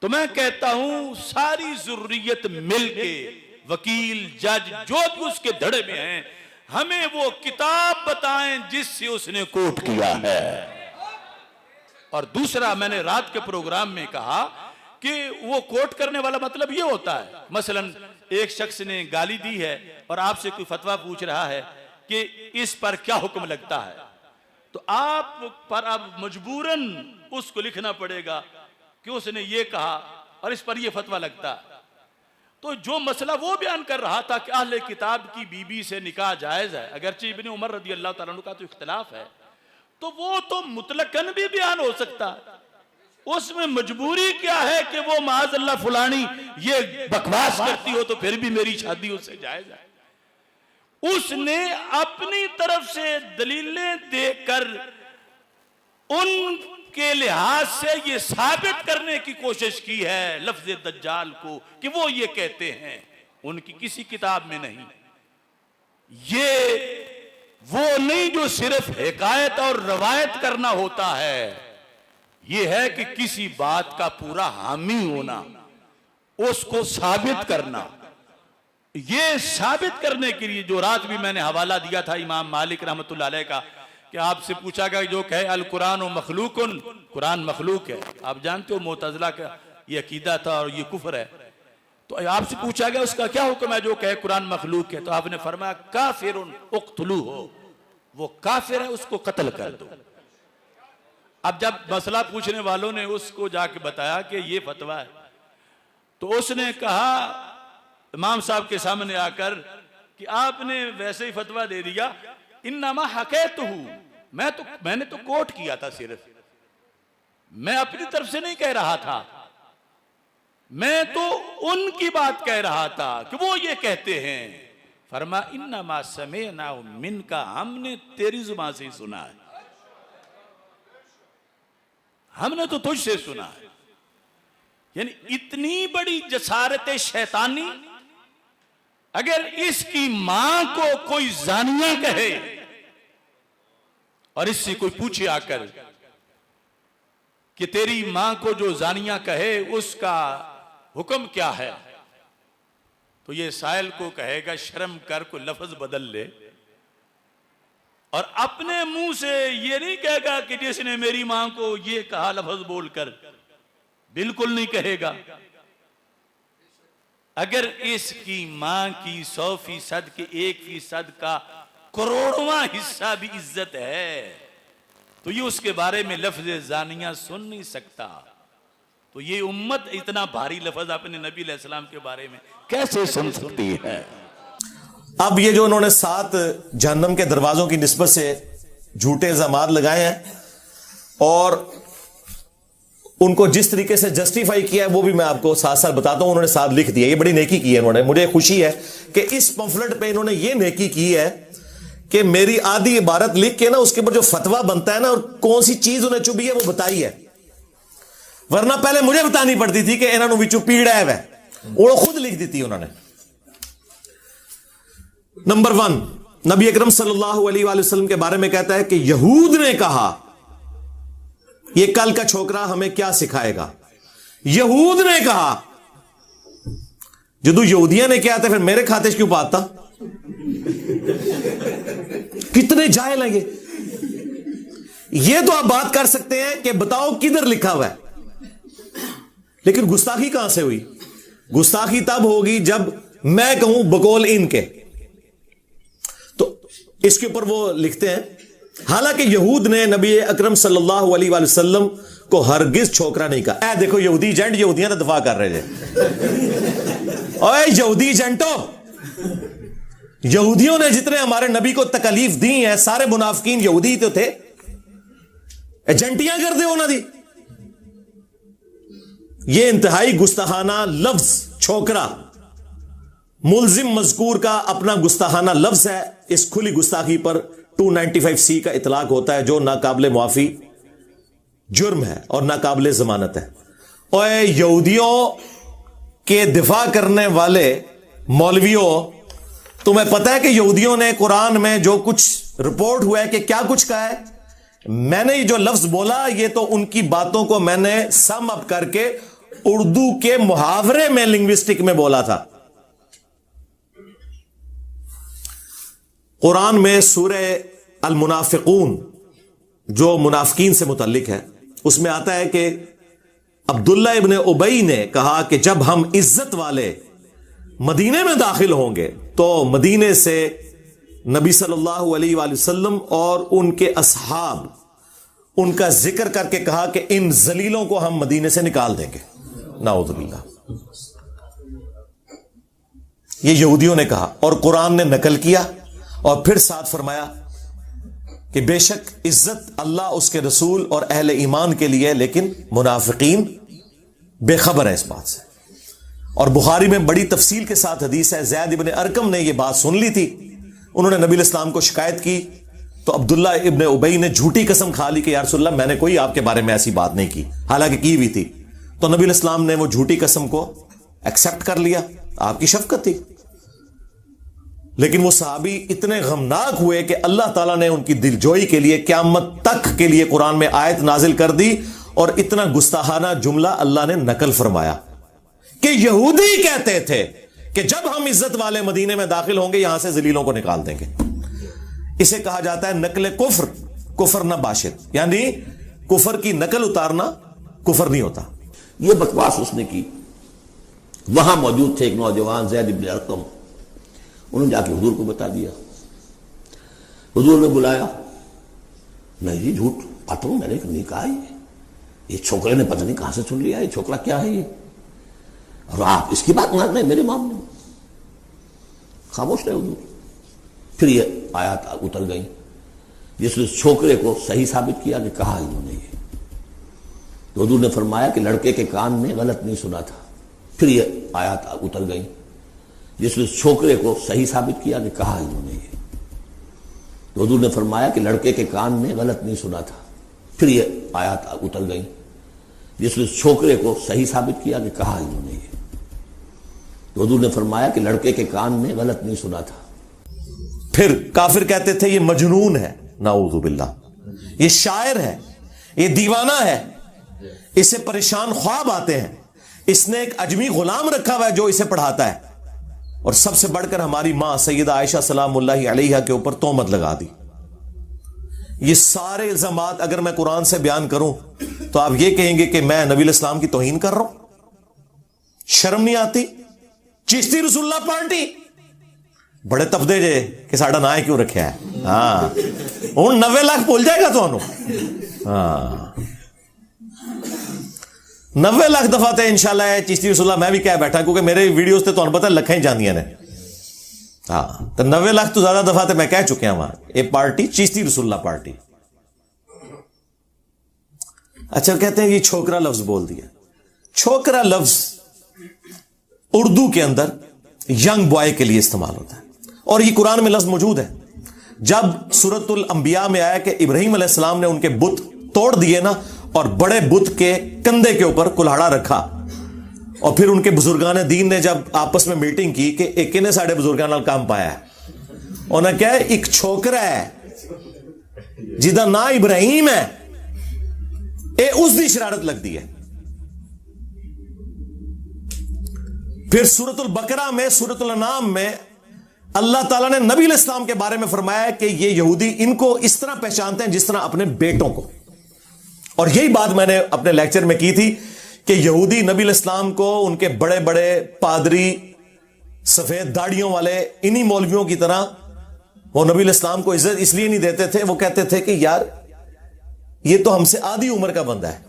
تو میں کہتا ہوں ساری ذریت مل کے، وکیل، جج، جو بھی اس کے دھڑے میں ہیں، ہمیں وہ کتاب بتائیں جس سے اس نے کوٹ کیا ہے۔ اور دوسرا، میں نے رات کے پروگرام میں کہا کہ وہ کوٹ کرنے والا مطلب یہ ہوتا ہے، مثلا ایک شخص نے گالی دی ہے اور آپ سے کوئی فتویٰ پوچھ رہا ہے کہ اس پر کیا حکم لگتا ہے، تو آپ پر اب مجبوراً اس کو لکھنا پڑے گا کہ اس نے یہ کہا اور اس پر یہ فتویٰ لگتا ہے۔ تو جو مسئلہ وہ بیان کر رہا تھا کہ اہل کتاب کی بیوی سے نکاح جائز ہے، اگرچہ ابن عمر رضی اللہ تعالیٰ عنہ کا تو اختلاف ہے، تو وہ تو مطلقاً بھی بیان ہو سکتا ہے۔ اس میں مجبوری کیا ہے کہ وہ معاذ اللہ فلانی یہ بکواس کرتی ہو تو پھر بھی میری شادی اس سے جائز ہے۔ اس نے اپنی طرف سے دلیلیں دے کر ان کے لحاظ سے یہ ثابت کرنے کی کوشش کی ہے لفظ دجال کو کہ وہ یہ کہتے ہیں، ان کی کسی کتاب میں نہیں۔ یہ وہ نہیں جو صرف حکایت اور روایت کرنا ہوتا ہے، یہ ہے کہ کسی بات کا پورا حامی ہونا، اس کو ثابت کرنا۔ یہ ثابت کرنے کے لیے جو رات بھی میں نے حوالہ دیا تھا امام مالک رحمۃ اللہ علیہ کا، کہ آپ سے پوچھا گیا جو کہے القرآن مخلوق، قرآن مخلوق ہے، آپ جانتے ہو معتزلہ کا یہ عقیدہ تھا اور یہ کفر ہے، تو آپ سے پوچھا گیا اس کا کیا حکم ہے جو کہے قرآن مخلوق ہے، تو آپ نے فرمایا کافر اقتلوہ، وہ کافر ہے، اس کو قتل کر دو۔ اب جب مسئلہ پوچھنے والوں نے اس کو جا کے بتایا کہ یہ فتویٰ ہے، تو اس نے کہا امام صاحب کے سامنے آ کر کہ آپ نے ویسے ہی فتویٰ دے دیا، انما حکیتہ، میں نے تو کوٹ کیا تھا، صرف میں اپنی طرف سے نہیں کہہ رہا تھا، میں تو ان کی بات کہہ رہا تھا کہ وہ یہ کہتے ہیں۔ فرما انما سمعنا منک، ہم نے تیری زبان سے ہی سنا ہے، ہم نے تو تجھ سے سنا ہے۔ یعنی اتنی بڑی جسارت شیطانی، اگر اس کی ماں کو کوئی زانیہ کہے اور اس سے کوئی پوچھے آ کر کہ تیری ماں کو جو زانیہ کہے اس کا حکم کیا ہے، تو یہ سائل کو کہے گا شرم کر کوئی لفظ بدل لے، اور اپنے منہ سے یہ نہیں کہے گا کہ جس نے میری ماں کو یہ کہا لفظ بول کر، بالکل نہیں کہے گا۔ اگر اس کی ماں کی 100% کے 1% کا کروڑواں حصہ بھی عزت ہے تو یہ اس کے بارے میں لفظ زانیہ سن نہیں سکتا، تو یہ امت اتنا بھاری لفظ اپنے نبی علیہ السلام کے بارے میں کیسے سن سکتی ہے؟ اب یہ جو انہوں نے 7 جہنم کے دروازوں کی نسبت سے جھوٹے الزامات لگائے ہیں اور ان کو جس طریقے سے جسٹیفائی کیا ہے وہ بھی میں آپ کو ساتھ ساتھ بتاتا ہوں۔ انہوں نے ساتھ لکھ دیا، یہ بڑی نیکی کی ہے انہوں نے، مجھے خوشی ہے کہ اس پمفلٹ پہ انہوں نے یہ نیکی کی ہے کہ میری آدھی عبارت لکھ کے نا اس کے اوپر جو فتویٰ بنتا ہے نا اور کون سی چیز انہیں چبھی ہے وہ بتائی ہے، ورنہ پہلے مجھے بتانی پڑتی تھی کہ انہوں نے پیڑا ہے، وہ خود لکھ دیتی انہوں نے۔ نمبر 1، نبی اکرم صلی اللہ علیہ وآلہ وسلم کے بارے میں کہتا ہے کہ یہود نے کہا، یہ کل کا چھوکرا ہمیں کیا سکھائے گا، یہود نے کہا، جدو یہودیاں نے کیا تھا پھر میرے کھاتے کیوں پاتا؟ کتنے جاہل ہیں یہ تو آپ بات کر سکتے ہیں کہ بتاؤ کدھر لکھا ہوا ہے، لیکن گستاخی کہاں سے ہوئی؟ گستاخی تب ہوگی جب میں کہوں بقول ان کے، تو اس کے اوپر وہ لکھتے ہیں حالانکہ یہود نے نبی اکرم صلی اللہ علیہ وآلہ وسلم کو ہرگز چھوکرا نہیں کہا۔ اے دیکھو یہودی ایجنٹ یہودیاں نے دفاع کر رہے تھے، اوے یہودی ایجنٹو، یہودیوں نے جتنے ہمارے نبی کو تکلیف دی ہیں سارے منافقین یہودی تو تھے، ایجنٹیاں کر دے انہوں دی۔ یہ انتہائی گستاخانہ لفظ چھوکرا ملزم مذکور کا اپنا گستاخانہ لفظ ہے، اس کھلی گستاخی پر 295C کا اطلاق ہوتا ہے جو ناقابل معافی جرم ہے اور ناقابل ضمانت ہے۔ اور یہودیوں کے دفاع کرنے والے مولویوں، تمہیں پتہ ہے کہ یہودیوں نے قرآن میں جو کچھ رپورٹ ہوا ہے کہ کیا کچھ کہا ہے؟ میں نے جو لفظ بولا یہ تو ان کی باتوں کو میں نے سم اپ کر کے اردو کے محاورے میں لنگوسٹک میں بولا تھا. قرآن میں سورہ المنافقون جو منافقین سے متعلق ہے اس میں آتا ہے کہ عبداللہ ابن ابی نے کہا کہ جب ہم عزت والے مدینے میں داخل ہوں گے تو مدینے سے نبی صلی اللہ علیہ وآلہ وسلم اور ان کے اصحاب ان کا ذکر کر کے کہا کہ ان ذلیلوں کو ہم مدینے سے نکال دیں گے. نعوذ باللہ. یہ یہودیوں نے کہا اور قرآن نے نقل کیا اور پھر ساتھ فرمایا کہ بے شک عزت اللہ اس کے رسول اور اہل ایمان کے لیے، لیکن منافقین بے خبر ہے اس بات سے. اور بخاری میں بڑی تفصیل کے ساتھ حدیث ہے، زید ابن ارقم نے یہ بات سن لی تھی، انہوں نے نبی علیہ السلام کو شکایت کی تو عبداللہ ابن ابی نے جھوٹی قسم کھا لی کہ یا رسول اللہ میں نے کوئی آپ کے بارے میں ایسی بات نہیں کی، حالانکہ کی ہوئی تھی. تو نبی علیہ السلام نے وہ جھوٹی قسم کو ایکسپٹ کر لیا، آپ کی شفقت تھی. لیکن وہ صحابی اتنے غمناک ہوئے کہ اللہ تعالیٰ نے ان کی دلجوئی کے لیے قیامت تک کے لیے قرآن میں آیت نازل کر دی اور اتنا گستاخانہ جملہ اللہ نے نقل فرمایا کہ یہودی کہتے تھے کہ جب ہم عزت والے مدینے میں داخل ہوں گے یہاں سے ذلیلوں کو نکال دیں گے. اسے کہا جاتا ہے نقل کفر، کفر نہ باشد، یعنی کفر کی نقل اتارنا کفر نہیں ہوتا. یہ بکواس اس نے کی. وہاں موجود تھے ایک نوجوان زید ابن ارقم، انہوں نے جا کے حضور کو بتا دیا. حضور نے بلایا، نہیں جی جھوٹ پتہ میں نے نہیں کہا، یہ چھوکرے نے پتہ نہیں کہاں سے سن لیا، یہ چھوکرا کیا ہے یہ، اور آپ اس کی بات مان رہے میرے معاملے میں. خاموش رہے حضور. پھر یہ آیات اتر گئی جس نے چھوکرے کو صحیح ثابت کیا کہ کہا انہوں نے یہ. تو حضور نے فرمایا کہ لڑکے کے کان میں غلط نہیں سنا تھا. پھر یہ آیات اتر گئی جس نے چھوکرے کو صحیح ثابت کیا کہ کہا انہوں نے یہ. تو حضور نے فرمایا کہ لڑکے کے کان میں غلط نہیں سنا تھا. پھر یہ آیات اتر گئی جس نے چھوکرے کو صحیح ثابت کیا کہ کہا انہوں نے یہ. تو حضور نے فرمایا کہ لڑکے کے کان میں غلط نہیں سنا تھا. پھر کافر کہتے تھے یہ مجنون ہے، نعوذ باللہ، یہ شاعر ہے، یہ دیوانہ ہے، اسے پریشان خواب آتے ہیں، اس نے ایک اجمی غلام رکھا ہوا ہے جو اسے پڑھاتا ہے. اور سب سے بڑھ کر ہماری ماں سیدہ عائشہ سلام اللہ علیہا کے اوپر تہمت لگا دی. یہ سارے الزامات اگر میں قرآن سے بیان کروں تو آپ یہ کہیں گے کہ میں نبی علیہ السلام کی توہین کر رہا ہوں. شرم نہیں آتی؟ چشتی رسول اللہ پارٹی بڑے تبدے جے کہ ساڑا نہ کیوں رکھا ہے. ہاں ہوں 90 لاکھ بول جائے گا تو ہاں 90 لاکھ دفعہ تے انشاءاللہ ہے چشتی رسول اللہ میں بھی کہہ بیٹھا کیونکہ میرے ویڈیوز تے تو پتہ لکھیں ہی جاندیاں نے. ہاں تو 90 لاکھ تو زیادہ دفعہ تے میں کہہ چکے ہیں وہاں یہ پارٹی چشتی رسول اللہ پارٹی. اچھا کہتے ہیں کہ چھوکرا لفظ بول دیا. چھوکرا لفظ اردو کے اندر ینگ بوائے کے لیے استعمال ہوتا ہے اور یہ قرآن میں لفظ موجود ہے. جب سورۃ الانبیاء میں آیا کہ ابراہیم علیہ السلام نے ان کے بت توڑ دیے نا اور بڑے بت کے کندھے کے اوپر کلہاڑا رکھا اور پھر ان کے بزرگان دین نے جب آپس میں میٹنگ کی کہ ایک نے ساڑھے بزرگان نال کام پایا ہے، انہوں نے کہا ایک چھوکرا ہے جدا نا ابراہیم ہے، اے اس دی شرارت لگ دی ہے. پھر سورۃ البقرہ میں سورۃ الانعام میں اللہ تعالیٰ نے نبی علیہ السلام کے بارے میں فرمایا کہ یہ یہودی ان کو اس طرح پہچانتے ہیں جس طرح اپنے بیٹوں کو. اور یہی بات میں نے اپنے لیکچر میں کی تھی کہ یہودی نبی علیہ السلام کو ان کے بڑے بڑے پادری سفید داڑیوں والے انہی مولویوں کی طرح وہ نبی علیہ السلام کو عزت اس لیے نہیں دیتے تھے. وہ کہتے تھے کہ یار یہ تو ہم سے آدھی عمر کا بندہ ہے،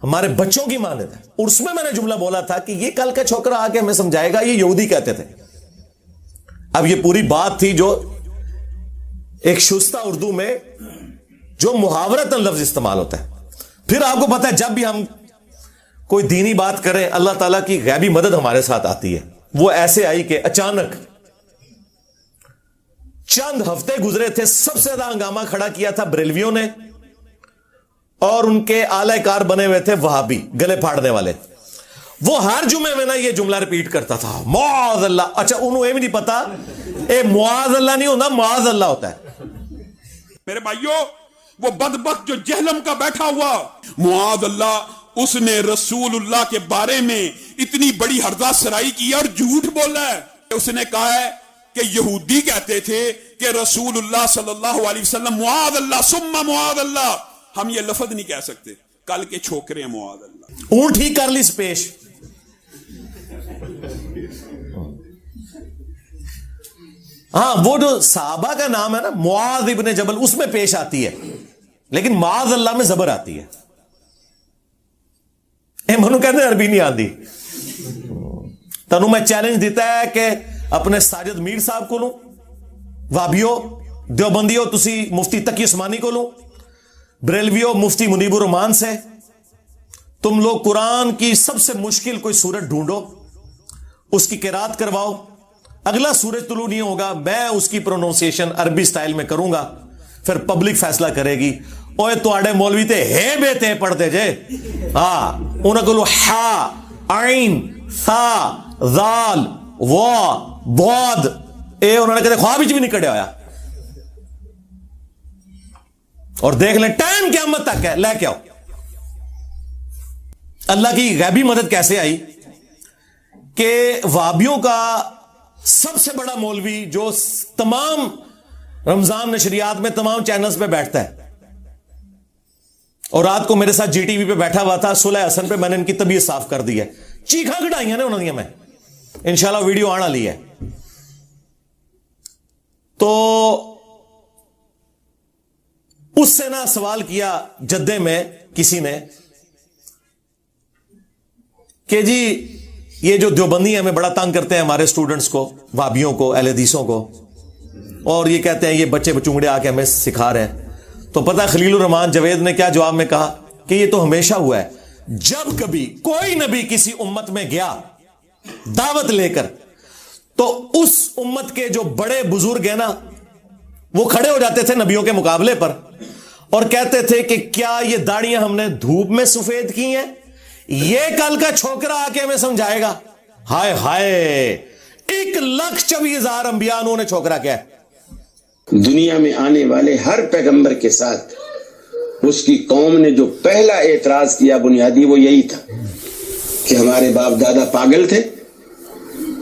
ہمارے بچوں کی مانند ہے. اور اس میں نے جملہ بولا تھا کہ یہ کل کا چھوکرا آ کے ہمیں سمجھائے گا، یہ یہودی کہتے تھے. اب یہ پوری بات تھی جو ایک شستہ اردو میں جو محاورتاً لفظ استعمال ہوتا ہے. پھر آپ کو پتا ہے جب بھی ہم کوئی دینی بات کریں اللہ تعالیٰ کی غیبی مدد ہمارے ساتھ آتی ہے. وہ ایسے آئی کہ اچانک چند ہفتے گزرے تھے، سب سے زیادہ ہنگامہ کھڑا کیا تھا بریلویوں نے اور ان کے اعلی کار بنے ہوئے تھے وہابی گلے پھاڑنے والے. وہ ہر جمعے میں نا یہ جملہ ریپیٹ کرتا تھا معاذ اللہ. اچھا انہوں یہ بھی نہیں پتا اے معاذ اللہ نہیں ہوتا، معاذ اللہ ہوتا ہے. میرے بھائیوں وہ بدبخت جو جہلم کا بیٹھا ہوا معاذ اللہ اس نے رسول اللہ کے بارے میں اتنی بڑی ہرزہ سرائی کی اور جھوٹ بولا ہے. اس نے کہا ہے کہ یہودی کہتے تھے کہ رسول اللہ صلی اللہ علیہ وسلم معاذ اللہ ثم معاذ اللہ. ہم یہ لفظ نہیں کہہ سکتے, کل کے چھوکرے معاذ اللہ. اونٹ ہی کر لی پیش. ہاں وہ جو صحابہ کا نام ہے نا معاذ ابن جبل, اس میں پیش آتی ہے, لیکن معاذ اللہ میں زبر آتی ہے. منو کہتے ہیں عربی نہیں آتی. تنو میں چیلنج دیتا ہے کہ اپنے ساجد میر صاحب کو لوں, وابیو دیوبندیو تسی مفتی تقی عثمانی کو لوں, بریلویو مفتی منیب الرحمان سے. تم لوگ قرآن کی سب سے مشکل کوئی سورت ڈھونڈو, اس کی قرات کرواؤ. اگلا سورج طلوع نہیں ہوگا, میں اس کی پروننسیشن عربی سٹائل میں کروں گا, پھر پبلک فیصلہ کرے گی. اوے تواڈے مولوی تے ہے بیتے پڑھتے جے, ہاں انہاں کولو ہا عین ثا ذال وا ضاد اے انہوں نے کہتے خواب وچ بھی نہیں کڈیا ہویا. اور دیکھ لیں ٹائم قیامت تک ہے, لے کے آؤ. اللہ کی غیبی مدد کیسے آئی کہ وابیوں کا سب سے بڑا مولوی جو تمام رمضان نشریات میں تمام چینلز پہ بیٹھتا ہے, اور رات کو میرے ساتھ جی ٹی وی پہ بیٹھا ہوا تھا صلح حسن پہ, میں نے ان کی طبیعت صاف کر دی ہے. چیخاں کڑھائیاں نے انہوں نے, میں انشاءاللہ ویڈیو آنا لی ہے. تو اس سے نہ سوال کیا جدے میں کسی نے کہ جی یہ جو دیوبندی ہمیں بڑا تنگ کرتے ہیں, ہمارے اسٹوڈنٹس کو, وابیوں کو, اہل حدیثوں کو, اور یہ کہتے ہیں یہ بچے بچونگڑے آ کے ہمیں سکھا رہے ہیں. تو پتہ خلیل الرحمان جوید نے کیا جواب میں کہا کہ یہ تو ہمیشہ ہوا ہے, جب کبھی کوئی نبی کسی امت میں گیا دعوت لے کر, تو اس امت کے جو بڑے بزرگ ہیں نا وہ کھڑے ہو جاتے تھے نبیوں کے مقابلے پر اور کہتے تھے کہ کیا یہ داڑیاں ہم نے دھوپ میں سفید کی ہیں, یہ کل کا چھوکرا آ کے ہمیں سمجھائے گا. ہائے ہائے, 1,24,000 انبیاء انہوں نے چھوکرا کیا ہے. دنیا میں آنے والے ہر پیغمبر کے ساتھ اس کی قوم نے جو پہلا اعتراض کیا بنیادی وہ یہی تھا کہ ہمارے باپ دادا پاگل تھے,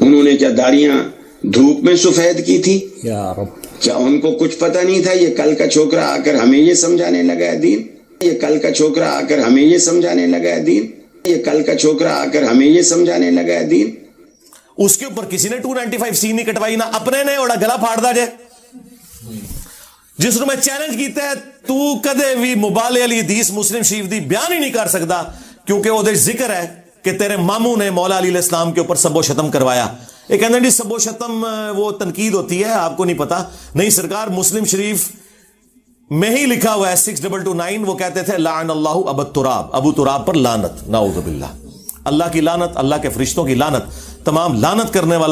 انہوں نے کیا داڑیاں دھوپ میں سفید کی تھی, کیا ان کو کچھ پتہ نہیں تھا یہ کل کا چھوکرا آ کر ہمیں یہ سمجھانے لگا ہے دین, یہ کل کا چھوکرا آ کر ہمیں یہ سمجھانے لگا ہے دین, یہ کل کا چھوکرا آ کر ہمیں یہ سمجھانے لگا ہے دین. اس کے اوپر کسی نے 295C نہیں کٹوائی, نہ اپنے نے اوڑا گلا پھاڑ دا جے. جس نے میں چیلنج کیتا ہے تو کدے بھی مبالغ علی حدیث مسلم شریف دی بیان ہی نہیں کر سکتا, کیونکہ وہ دے ذکر ہے کہ تیرے ماموں نے مولا علی علیہ السلام کے اوپر سب و شتم کروایا. یہ کہتے ہیں جی سب و شتم وہ تنقید ہوتی ہے, آپ کو نہیں پتا. نہیں سرکار, مسلم شریف میں ہی لکھا ہوا ہے 6229, وہ کہتے تھے لعن اللہ ابو تراب, ابو تراب پر لعنت, نعوذ باللہ. اللہ کی لعنت, اللہ کے فرشتوں کی لعنت, تمام لعنت کرنے والوں